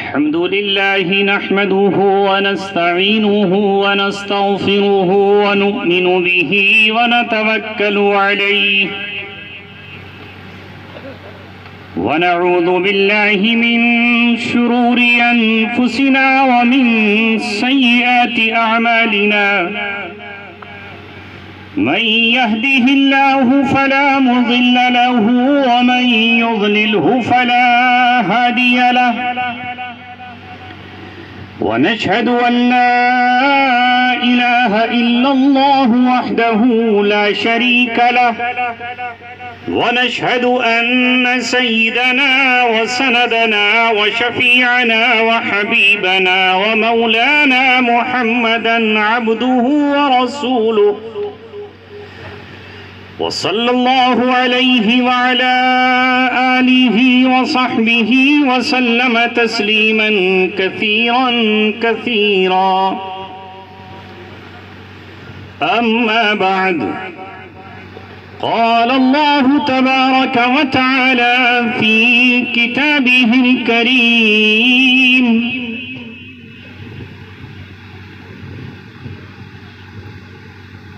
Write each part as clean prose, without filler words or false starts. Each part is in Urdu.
الحمد لله نحمده ونستعينه ونستغفره ونؤمن به ونتوكل عليه ونعوذ بالله من شرور أنفسنا ومن سيئات أعمالنا من يهده الله فلا مضل له ومن يضلله فلا هادي له ونشهد أن لا إله إلا الله وحده لا شريك له ونشهد أن سيدنا وسندنا وشفيعنا وحبيبنا ومولانا محمدا عبده ورسوله وصلى الله عليه وعلى آله وصحبه وسلم تسليما كثيرا كثيرا أما بعد قال الله تبارك وتعالى في كتابه الكريم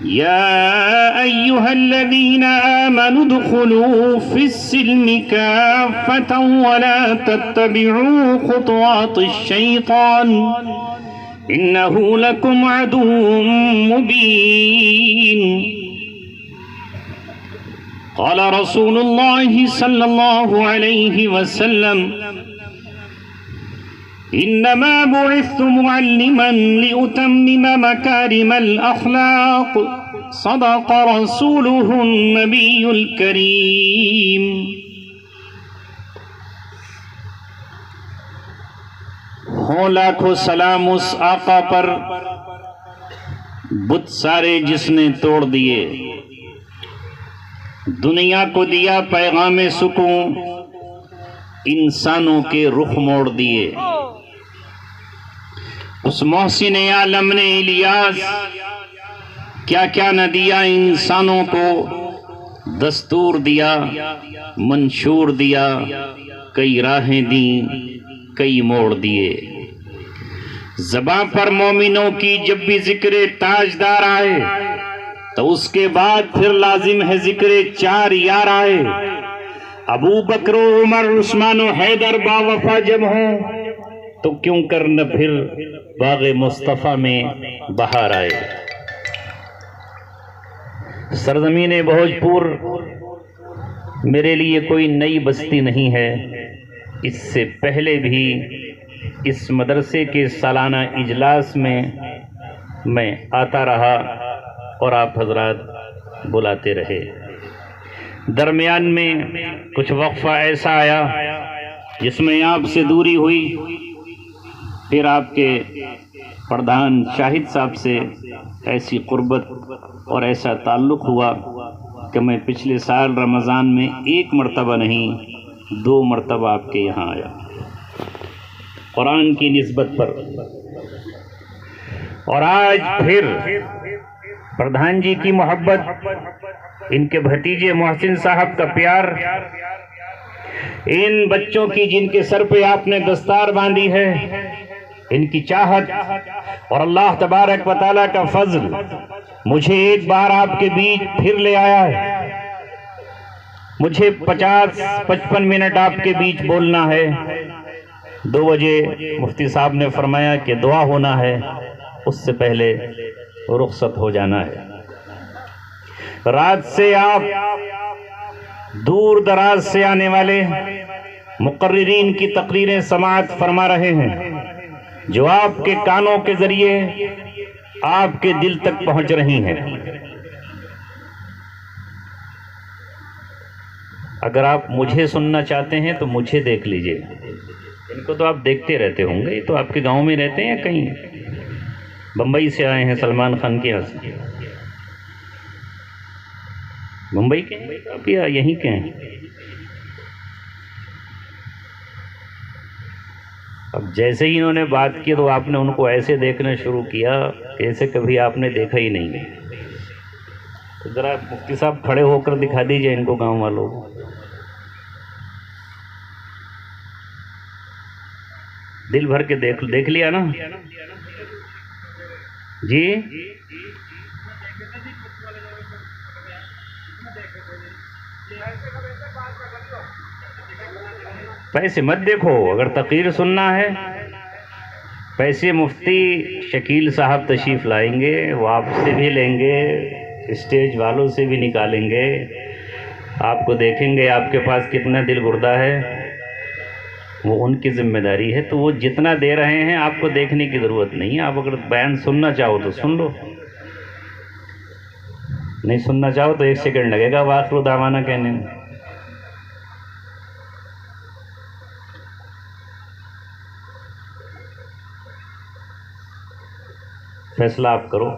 يا أيها الذين آمنوا ادخلوا في السلم كافة ولا تتبعوا خطوات الشيطان إنه لكم عدو مبين قال رسول الله صلى الله عليه وسلم إنما بعثت معلما لأتمم مكارم الأخلاق صدق رسوله النبي الكريم ہوں لاکھوں سلام اس آقا پر بت سارے جس نے توڑ دیے دنیا کو دیا پیغام سکون انسانوں کے رخ موڑ دیے اس محسن عالم نے الیاس کیا کیا نہ دیا انسانوں کو دستور دیا منشور دیا کئی راہیں دیں کئی موڑ دیے زباں پر مومنوں کی جب بھی ذکر تاجدار آئے تو اس کے بعد پھر لازم ہے ذکر چار یار آئے ابو بکر و عمر عثمان و حیدر با وفا جب ہوں تو کیوں کر نہ پھر باغ مصطفیٰ میں بہار آئے سرزمین بھوجپور میرے لیے کوئی نئی بستی نہیں ہے اس سے پہلے بھی اس مدرسے کے سالانہ اجلاس میں آتا رہا اور آپ حضرات بلاتے رہے درمیان میں کچھ وقفہ ایسا آیا جس میں آپ سے دوری ہوئی پھر آپ کے پردھان شاہد صاحب سے ایسی قربت اور ایسا تعلق ہوا کہ میں پچھلے سال رمضان میں ایک مرتبہ نہیں 2 مرتبہ آپ کے یہاں آیا قرآن کی نسبت پر اور آج پھر پردھان جی کی محبت ان کے بھتیجے محسن صاحب کا پیار ان بچوں کی جن کے سر پہ آپ نے دستار باندھی ہے ان کی چاہت اور اللہ تبارک و تعالیٰ کا فضل مجھے ایک بار آپ کے بیچ پھر لے آیا ہے مجھے 50-55 منٹ آپ کے بیچ بولنا ہے 2 بجے مفتی صاحب نے فرمایا کہ دعا ہونا ہے اس سے پہلے رخصت ہو جانا ہے رات سے آپ دور دراز سے آنے والے مقررین کی تقریریں سماعت فرما رہے ہیں جو آپ کے کانوں کے ذریعے آپ کے دل تک پہنچ رہی ہیں اگر آپ مجھے سننا چاہتے ہیں تو مجھے دیکھ لیجئے ان کو تو آپ دیکھتے رہتے ہوں گے یہ تو آپ کے گاؤں میں رہتے ہیں یا کہیں بمبئی سے آئے ہیں سلمان خان کے یہاں سے ممبئی کے ہیں آپ یا یہیں کے ہیں اب جیسے ہی انہوں نے بات کی تو آپ نے ان کو ایسے دیکھنا شروع کیا کہ ایسے کبھی آپ نے دیکھا ہی نہیں ہے تو ذرا مفتی صاحب کھڑے ہو کر دکھا دیجئے ان کو گاؤں والوں کو دل بھر کے دیکھ لیا نا جی. پیسے مت دیکھو، اگر تقریر سننا ہے پیسے مفتی شکیل صاحب تشریف لائیں گے، وہ آپ سے بھی لیں گے، اسٹیج والوں سے بھی نکالیں گے، آپ کو دیکھیں گے آپ کے پاس کتنا دل گردہ ہے، وہ ان کی ذمہ داری ہے. تو وہ جتنا دے رہے ہیں آپ کو دیکھنے کی ضرورت نہیں ہے. آپ اگر بیان سننا چاہو تو سن لو، نہیں سننا چاہو تو 1 سیکنڈ لگے گا وآخر دعوانا کہنے میں. فیصلہ آپ کرو.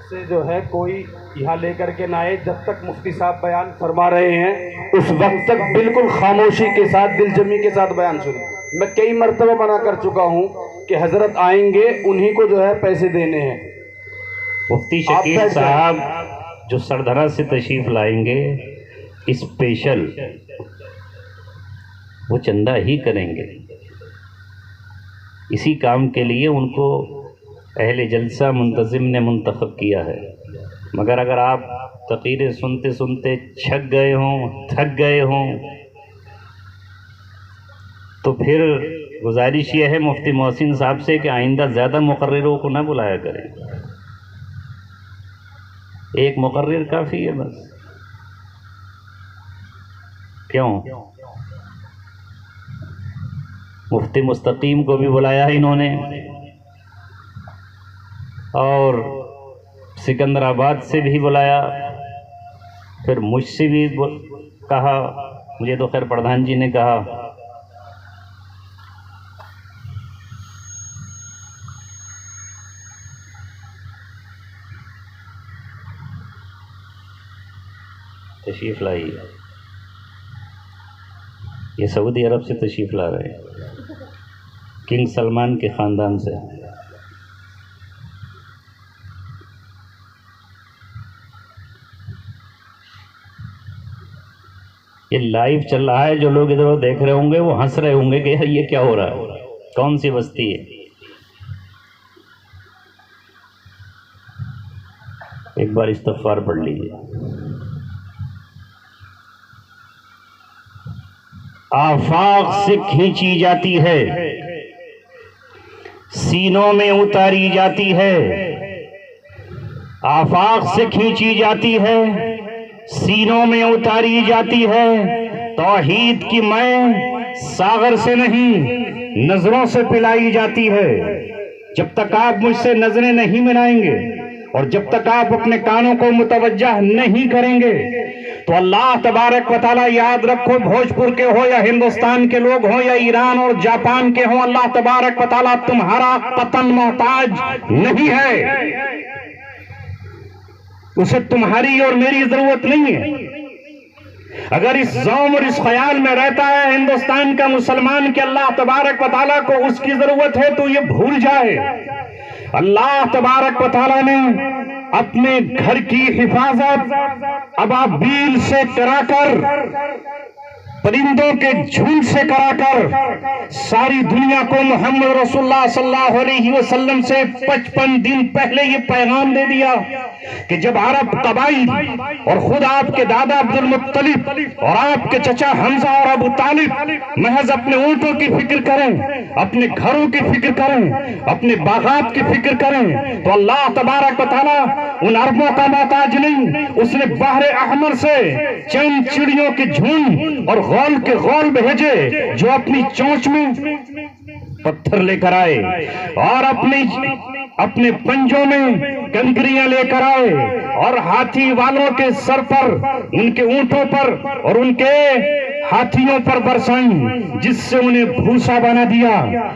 سے جو ہے کوئی یہاں لے کر کے نہ آئے جب تک مفتی صاحب بیان فرما رہے ہیں اس وقت تک بالکل خاموشی کے ساتھ دل جمی کے ساتھ بیان سنیں. میں کئی مرتبہ منع کر چکا ہوں کہ حضرت آئیں گے انہی کو جو ہے پیسے دینے ہیں. مفتی شکیل صاحب جو سردھرا سے تشریف لائیں گے اسپیشل وہ چندہ ہی کریں گے. اسی کام کے لیے ان کو اہل جلسہ منتظم نے منتخب کیا ہے. مگر اگر آپ تقریریں سنتے سنتے چھک گئے ہوں، تھک گئے ہوں، تو پھر گزارش یہ ہے مفتی محسن صاحب سے کہ آئندہ زیادہ مقرروں کو نہ بلایا کریں. ایک مقرر کافی ہے بس. کیوں؟ مفتی مستقیم کو بھی بلایا انہوں نے اور سکندر آباد سے بھی بلایا، پھر مجھ سے بھی کہا، مجھے تو خیر پردھان جی نے کہا. تشریف لائی، یہ سعودی عرب سے تشریف لا رہے ہیں، کنگ سلمان کے خاندان سے. یہ لائیو چل رہا ہے، جو لوگ ادھر دیکھ رہے ہوں گے وہ ہنس رہے ہوں گے کہ یہ کیا ہو رہا ہے، کون سی بستی ہے. ایک بار استغفار پڑھ لیجیے. آفاق سے کھینچی جاتی ہے، سینوں میں اتاری جاتی ہے. آفاق سے کھینچی جاتی ہے، سینوں میں اتاری جاتی ہے. توحید کی میں ساغر سے نہیں نظروں سے پلائی جاتی ہے. جب تک آپ مجھ سے نظریں نہیں ملائیں گے اور جب تک آپ اپنے کانوں کو متوجہ نہیں کریں گے تو اللہ تبارک و تعالیٰ، یاد رکھو بھوجپور کے ہو یا ہندوستان کے لوگ ہوں یا ایران اور جاپان کے ہوں، اللہ تبارک و تعالیٰ تمہارا قطن محتاج نہیں ہے. اسے تمہاری اور میری ضرورت نہیں ہے. اگر اس زوم اور اس خیال میں رہتا ہے ہندوستان کا مسلمان کہ اللہ تبارک و تعالیٰ کو اس کی ضرورت ہے تو یہ بھول جائے. اللہ تبارک و تعالیٰ نے اپنے گھر کی حفاظت ابابیل سے کرا کر، پرندوں کے جھنڈ سے کرا کر ساری دنیا کو محمد رسول اللہ صلی اللہ علیہ وسلم سے 55 دن پہلے یہ پیغام دے دیا کہ جب عرب قبائل اور خود آپ کے دادا عبد المطلب اور آپ کے چچا حمزہ اور ابو طالب محض اپنے اونٹوں کی فکر کریں، اپنے گھروں کی فکر کریں، اپنے باغات کی فکر کریں، تو اللہ تبارک و تعالیٰ ان عربوں کا محتاج نہیں. اس نے بحر احمر سے چند چڑیوں کے جھنڈ اور غول کے غول بھیجے جو اپنی چونچ میں پتھر لے کر آئے اور اپنے پنجوں میں کنکریاں لے کر آئے اور ہاتھی والوں کے سر پر، ان کے اونٹوں پر اور ان کے ہاتھیوں پر برسائیں، جس سے انہیں بھوسا بنا دیا.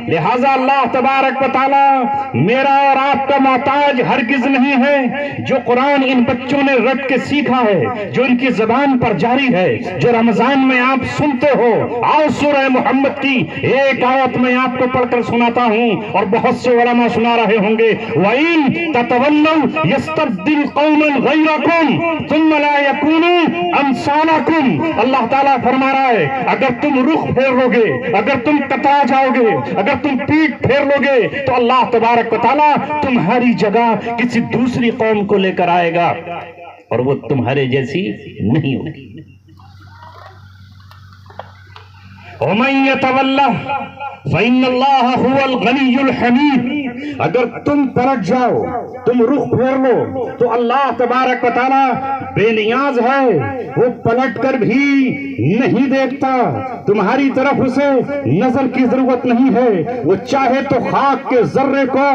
لہذا اللہ تبارک و تعالی میرا اور آپ کا محتاج ہرگز نہیں ہے. جو قرآن ان بچوں نے رٹ کے سیکھا ہے، جو ان کی زبان پر جاری ہے، جو رمضان میں آپ سنتے ہو، آؤ سورہ محمد کی ایک آیت میں آپ کو پڑھ کر سناتا ہوں اور بہت سے علماء سنا رہے ہوں گے. وَإِن تَتَوَلَّوْا يَسْتَبْدِلْ قَوْمًا غَيْرَكُمْ ثُمَّ لَا يَكُونُوا أَمْثَالَكُمْ. اللہ تعالیٰ فرما رہا ہے اگر تم رخ پھیر لو گے، اگر تم کترا جاؤ گے، اگر تم پیٹ پھیر لو گے تو اللہ تبارک و تعالیٰ تمہاری جگہ کسی دوسری قوم کو لے کر آئے گا اور وہ تمہارے جیسی نہیں ہوگی۔ وَمَن يَتَوَلَّهُ فَإِنَّ اللَّهَ هُوَ الْغَنِيُّ الْحَمِيدُ، اگر تم پلٹ جاؤ، تم رخ پھیر لو تو اللہ تبارک و تعالیٰ بے نیاز ہے، وہ پلٹ کر بھی نہیں دیکھتا، تمہاری طرف اسے نظر کی ضرورت نہیں ہے، وہ چاہے تو خاک کے ذرے کو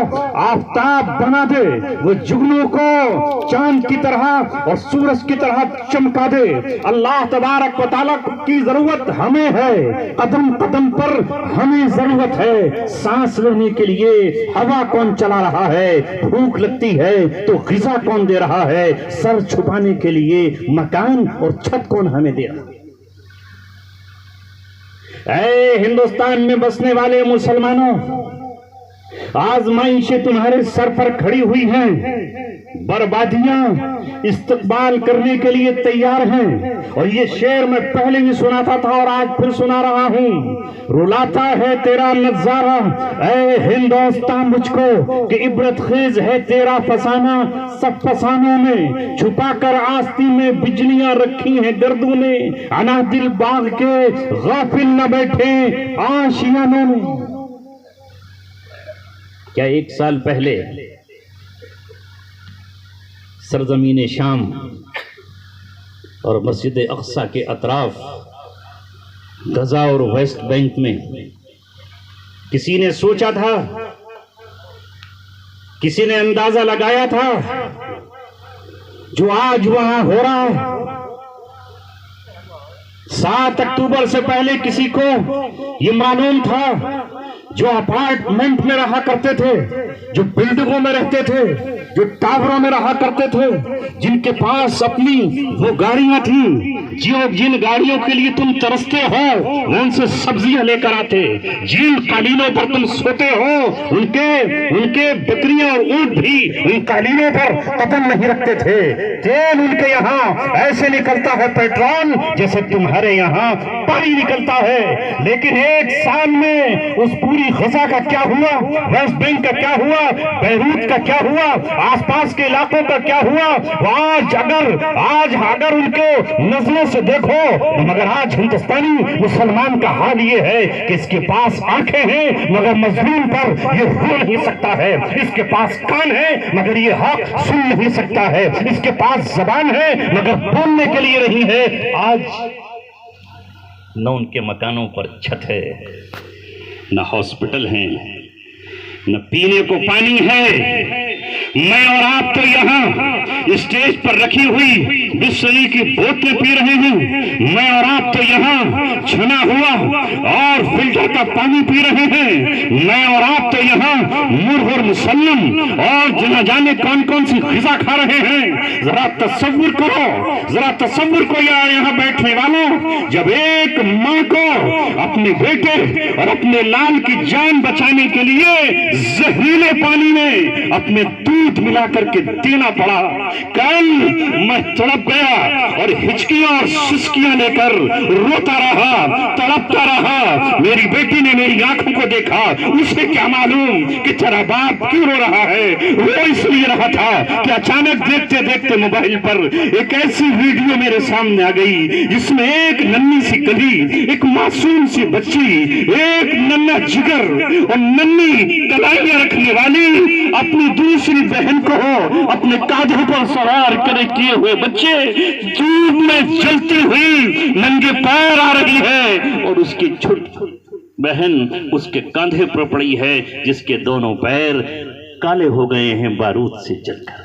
آفتاب بنا دے، وہ جگنوں کو چاند کی طرح اور سورج کی طرح چمکا دے۔ اللہ تبارک و تعالیٰ کی ضرورت ہمیں ہے، قدم قدم پر ہمیں ضرورت ہے، سانس لینے کے لیے ہوا کون چلا رہا ہے، بھوک لگتی ہے تو غذا کون دے رہا ہے، سر چھپانے کے لیے مکان اور چھت کون ہمیں دے رہا ہے۔ اے ہندوستان میں بسنے والے مسلمانوں، آزمائشیں تمہارے سر پر کھڑی ہوئی ہیں، بربادیاں استقبال کرنے کے لیے تیار ہیں، اور یہ شعر میں پہلے بھی سناتا تھا اور آج پھر سنا رہا ہوں، رلاتا ہے تیرا نظارہ اے ہندوستان مجھ کو کہ عبرت خیز ہے تیرا فسانہ، سب فسانوں میں چھپا کر آستی میں بجلیاں رکھی ہیں گردوں نے، عنادل باغ کے غافل نہ بیٹھے آشیانوں میں۔ کیا ایک سال پہلے سرزمین شام اور مسجد اقصی کے اطراف غزہ اور ویسٹ بینک میں کسی نے سوچا تھا، کسی نے اندازہ لگایا تھا جو آج وہاں ہو رہا ہے؟ 7 اکتوبر سے پہلے کسی کو یہ معلوم تھا جو اپارٹمنٹ میں رہا کرتے تھے، جو بلڈنگوں میں رہتے تھے، جو ٹاوروں میں رہا کرتے تھے، جن کے پاس اپنی وہ گاڑیاں تھیں، جن گاڑیوں کے لیے تم ترستے ہو ان سے سبزیاں لے کر آتے، جن قالینوں پر تم سوتے ہو ان کے بکریاں اور اونٹ بھی ان قالینوں پر قدم نہیں رکھتے تھے، تیل ان کے یہاں ایسے نکلتا ہے پیٹرول جیسے تمہارے یہاں پانی نکلتا ہے۔ لیکن ایک سال میں اس پوری غزہ کا کیا ہوا، ویسٹ بینک کا کیا ہوا، بیروت کا کیا ہوا، آس پاس کے علاقوں کا کیا ہوا، آج اگر ان کے نظروں سے دیکھو، مگر آج ہندوستانی مسلمان کا حال یہ ہے کہ اس کے پاس آنکھیں ہیں مگر مظلوم پر یہ رو نہیں سکتا ہے، اس کے پاس کان ہے مگر یہ حق سن نہیں سکتا ہے، اس کے پاس زبان ہے مگر بولنے کے لیے نہیں ہے۔ آج نہ ان کے مکانوں پر چھت ہے، نہ ہاسپٹل ہیں، نہ پینے کو پانی ہے۔ میں اور آپ تو یہاں اسٹیج پر رکھی ہوئی بسلری کی بوتلیں پی رہے ہیں، میں اور آپ تو یہاں چھنا ہوا اور فلٹر کا پانی پی رہے ہیں، میں اور آپ تو یہاں مرغ اور مسلم اور نہ جانے کون کون سی غذا کھا رہے ہیں۔ ذرا تصور کرو یہاں بیٹھنے والوں، جب ایک ماں کو اپنے بیٹے اور اپنے لال کی جان بچانے کے لیے زہریلے پانی میں اپنے دودھ ملا کر کے دینا پڑا، کل میں تڑپ گیا اور ہچکیاں اور سسکیاں لے کر روتا رہا، تڑپتا رہا۔ میری بیٹی نے میری آنکھوں کو دیکھا، اسے کیا معلوم کہ تیرا باپ کیوں رو رہا ہے، وہ اس لیے رہا تھا کہ اچانک دیکھتے دیکھتے موبائل پر ایک ایسی ویڈیو میرے سامنے آ گئی جس میں ایک ننھی سی گدھی، ایک معصوم سی بچی، ایک ننھا جگر اور ننھی کلائیاں رکھنے والی اپنی دوسری بہن کو اپنے کاندھوں پر سوار کرے کیے ہوئے بچے دھوپ میں جلتی ہوئی ننگے پیر آ رہی ہے، اور اس کی چھوٹی بہن اس کے کاندھے پر پڑی ہے جس کے دونوں پیر کالے ہو گئے ہیں بارود سے جل کر۔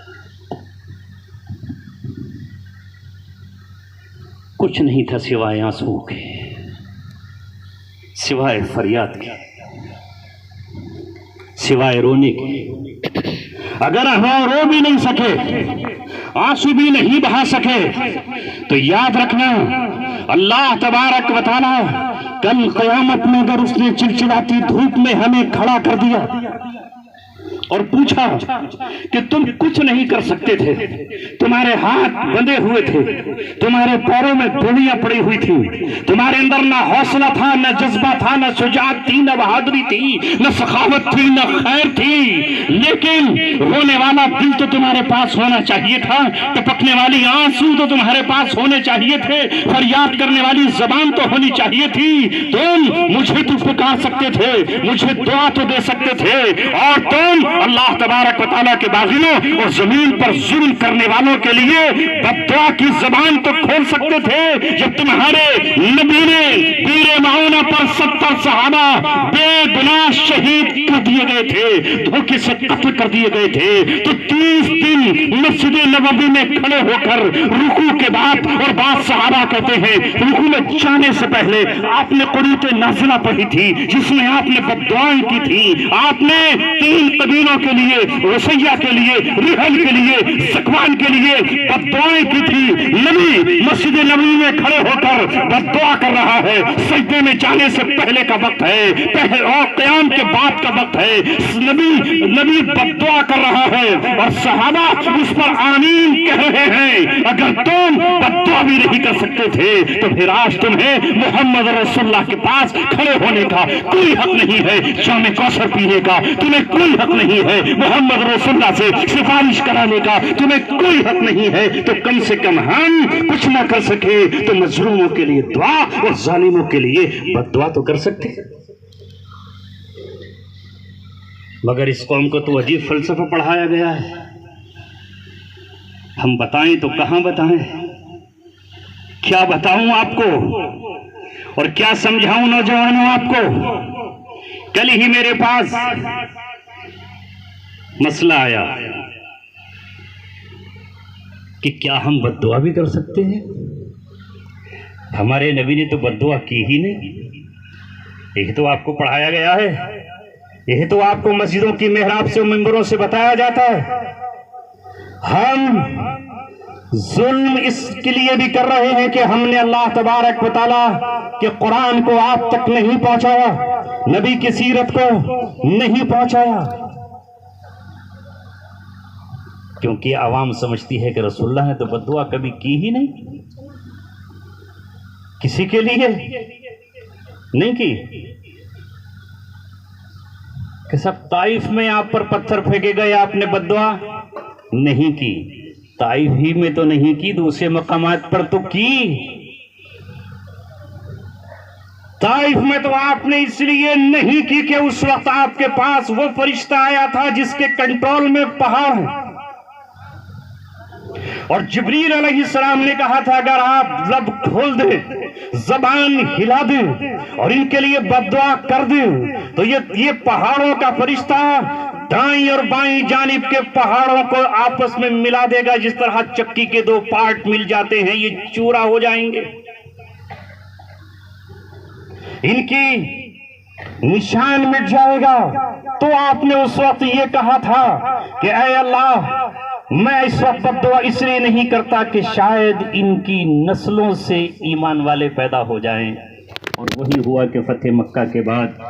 کچھ نہیں تھا سوائے آنسو کے، سوائے فریاد کے، سوائے رونے کے۔ اگر ہم رو بھی نہیں سکے، آنسو بھی نہیں بہا سکے، تو یاد رکھنا اللہ تبارک و تعالی کل قیامت میں اگر اس نے چلچلاتی دھوپ میں ہمیں کھڑا کر دیا اور پوچھا کہ تم کچھ نہیں کر سکتے تھے، تمہارے ہاتھ بندھے ہوئے تھے، تمہارے پیروں میں گولیاں پڑی ہوئی تھی، تمہارے اندر نہ حوصلہ تھا، نہ جذبہ تھا، نہ شجاعت تھی، نہ بہادری تھی، نہ سخاوت تھی، نہ خیر تھی، لیکن رونے والا دل تو تمہارے پاس ہونا چاہیے تھا، ٹپکنے والی آنسو تو تمہارے پاس ہونے چاہیے تھے، فریاد کرنے والی زبان تو ہونی چاہیے تھی، تم مجھے تو پکار سکتے تھے، مجھے دعا تو دے سکتے تھے، اور تم اللہ تبارک و تعالیٰ کے باغیوں اور زمین پر ظلم کرنے والوں کے لیے بد دعا کی زبان تو کھول سکتے تھے۔ جب تمہارے نبی نے بیر معونہ پر 70 صحابہ بے گناہ شہید کر دیے گئے تھے، دھوکے سے قتل کر دیے گئے تھے، تو 30 دن مسجد نبوی میں کھڑے ہو کر رکوع کے بعد، اور بعض صحابہ کہتے ہیں رکوع میں جانے سے پہلے آپ نے قنوت نازلہ پڑھی تھی جس میں آپ نے بد دعائیں کی تھی، آپ نے 3 قبیلوں کے لیے، رسیہ کے لیے، رحل کے لیے، سکوان کے لیے بد دعائیں کی تھی۔ نبی مسجد نبوی میں کھڑے ہو کر بد دعا کر رہا ہے، سجدے میں جانے سے پہلے کا وقت ہے اور قیام کے بعد کا وقت ہے، نبی بد دعا کر رہا ہے اور صحابہ اس پر آمین کہہ رہے ہیں۔ اگر تم بد دعا بھی نہیں کر سکتے تھے تو پھر آج تمہیں محمد رسول اللہ کے پاس کھڑے ہونے کا کوئی حق نہیں ہے، جام کوثر پینے کا تمہیں کوئی حق نہیں ہے، محمد رسول اللہ سے سفارش کرانے کا تمہیں کوئی حق نہیں ہے، تو کم سے کم ہم کچھ نہ کر سکے تو مظلوموں کے لیے دعا اور ظالموں کے لیے بد دعا تو کر سکتے۔ مگر اس قوم کو تو عجیب فلسفہ پڑھایا گیا ہے، ہم بتائیں تو کہاں بتائیں، کیا بتاؤں آپ کو اور کیا سمجھاؤں نوجوانوں آپ کو۔ کل ہی میرے پاس مسئلہ آیا کہ کیا ہم بد دعا بھی کر سکتے ہیں؟ ہمارے نبی نے تو بد دعا کی ہی نہیں، یہی تو آپ کو پڑھایا گیا ہے، یہی تو آپ کو مسجدوں کی محراب سے ممبروں سے بتایا جاتا ہے۔ ہم ظلم اس کے لیے بھی کر رہے ہیں کہ ہم نے اللہ تبارک و تعالیٰ کے قرآن کو آپ تک نہیں پہنچایا، نبی کی سیرت کو نہیں پہنچایا، کیونکہ عوام سمجھتی ہے کہ رسول اللہ نے تو بد دعا کبھی کی ہی نہیں، کسی کے لیے نہیں کی، کہ سب طائف میں آپ پر پتھر پھینکے گئے آپ نے بد دعا نہیں کی، طائف ہی میں تو نہیں کی، دوسرے مقامات پر تو کی۔ طائف میں تو آپ نے اس لیے نہیں کی کہ اس وقت آپ کے پاس وہ فرشتہ آیا تھا جس کے کنٹرول میں پہاڑ ہے، اور جبریل علیہ السلام نے کہا تھا اگر آپ لب کھول دیں، زبان ہلا دیں اور ان کے لیے بد دعا کر دیں تو یہ پہاڑوں کا فرشتہ دائیں اور بائیں جانب کے پہاڑوں کو آپس میں ملا دے گا، جس طرح چکی کے 2 پارٹ مل جاتے ہیں، یہ چورا ہو جائیں گے، ان کی نشان مٹ جائے گا۔ تو آپ نے اس وقت یہ کہا تھا کہ اے اللہ، میں اس وقت بد دعا اس لیے نہیں کرتا کہ شاید ان کی نسلوں سے ایمان والے پیدا ہو جائیں، اور وہی ہوا کہ فتح مکہ کے بعد